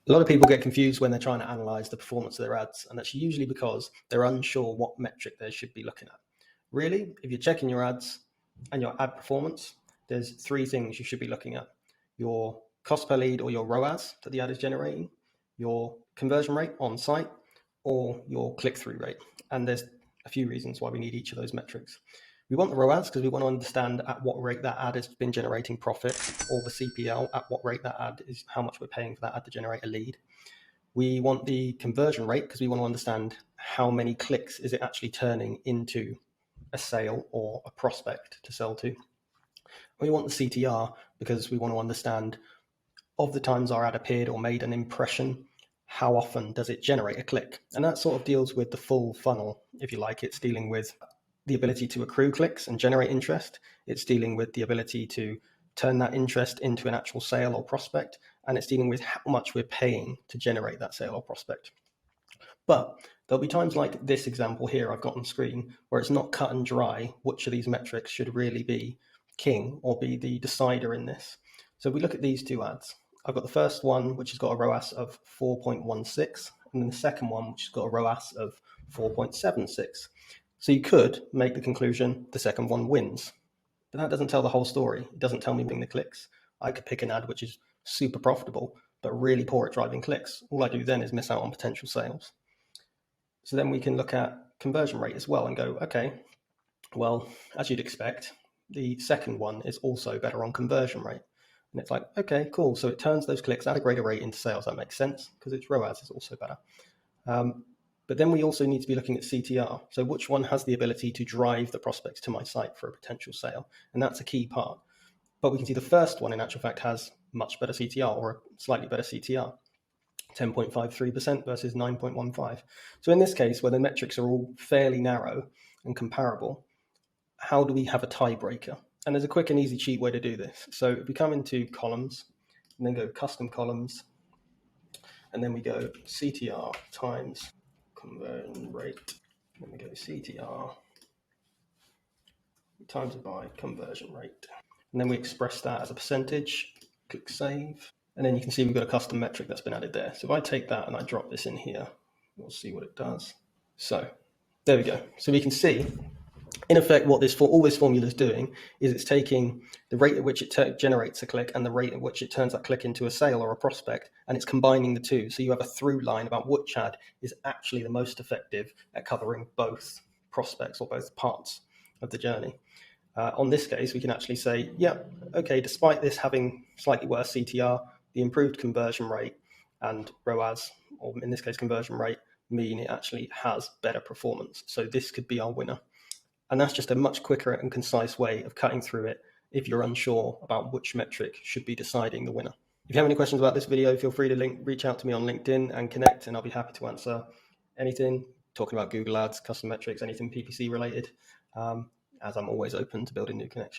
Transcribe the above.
A lot of people get confused when they're trying to analyze the performance of their ads, and that's usually because they're unsure what metric they should be looking at. Really, if you're checking your ads and your ad performance, there's three things you should be looking at: your cost per lead or your ROAS that the ad is generating, your conversion rate on site, or your click-through rate. And there's a few reasons why we need each of those metrics. We want the ROAS because we want to understand at what rate that ad has been generating profit, or the CPL, at what rate that ad is, how much we're paying for that ad to generate a lead. We want the conversion rate because we want to understand how many clicks is it actually turning into a sale or a prospect to sell to. We want the CTR because we want to understand, of the times our ad appeared or made an impression, how often does it generate a click? And that sort of deals with the full funnel, if you like. It's dealing with the ability to accrue clicks and generate interest. It's dealing with the ability to turn that interest into an actual sale or prospect. And it's dealing with how much we're paying to generate that sale or prospect. But there'll be times like this example here I've got on screen where it's not cut and dry which of these metrics should really be king or be the decider in this. So if we look at these two ads, I've got the first one, which has got a ROAS of 4.16, and then the second one, which has got a ROAS of 4.76. So you could make the conclusion the second one wins, but that doesn't tell the whole story. It doesn't tell me winning the clicks. I could pick an ad which is super profitable, but really poor at driving clicks. All I do then is miss out on potential sales. So then we can look at conversion rate as well and go, okay, well, as you'd expect, the second one is also better on conversion rate. And it's like, okay, cool. So it turns those clicks at a greater rate into sales. That makes sense because its ROAS is also better. But then we also need to be looking at CTR. So which one has the ability to drive the prospects to my site for a potential sale? And that's a key part. But we can see the first one in actual fact has much better CTR, or a slightly better CTR, 10.53% versus 9.15. So in this case, where the metrics are all fairly narrow and comparable, how do we have a tiebreaker? And there's a quick and easy cheat way to do this. So if we come into columns and then go custom columns, and then we go CTR times conversion rate, then we go CTR times it by conversion rate. And then we express that as a percentage, click save. And then you can see we've got a custom metric that's been added there. So if I take that and I drop this in here, we'll see what it does. So there we go. So we can see, in effect, what all this formula is doing is it's taking the rate at which it generates a click and the rate at which it turns that click into a sale or a prospect, and it's combining the two. So you have a through line about which ad is actually the most effective at covering both prospects or both parts of the journey. On this case, we can actually say, yeah, okay, despite this having slightly worse CTR, the improved conversion rate and ROAS, or in this case conversion rate, mean it actually has better performance. So this could be our winner. And that's just a much quicker and concise way of cutting through it if you're unsure about which metric should be deciding the winner. If you have any questions about this video, feel free to reach out to me on LinkedIn and connect, and I'll be happy to answer anything, talking about Google Ads, custom metrics, anything PPC related, as I'm always open to building new connections.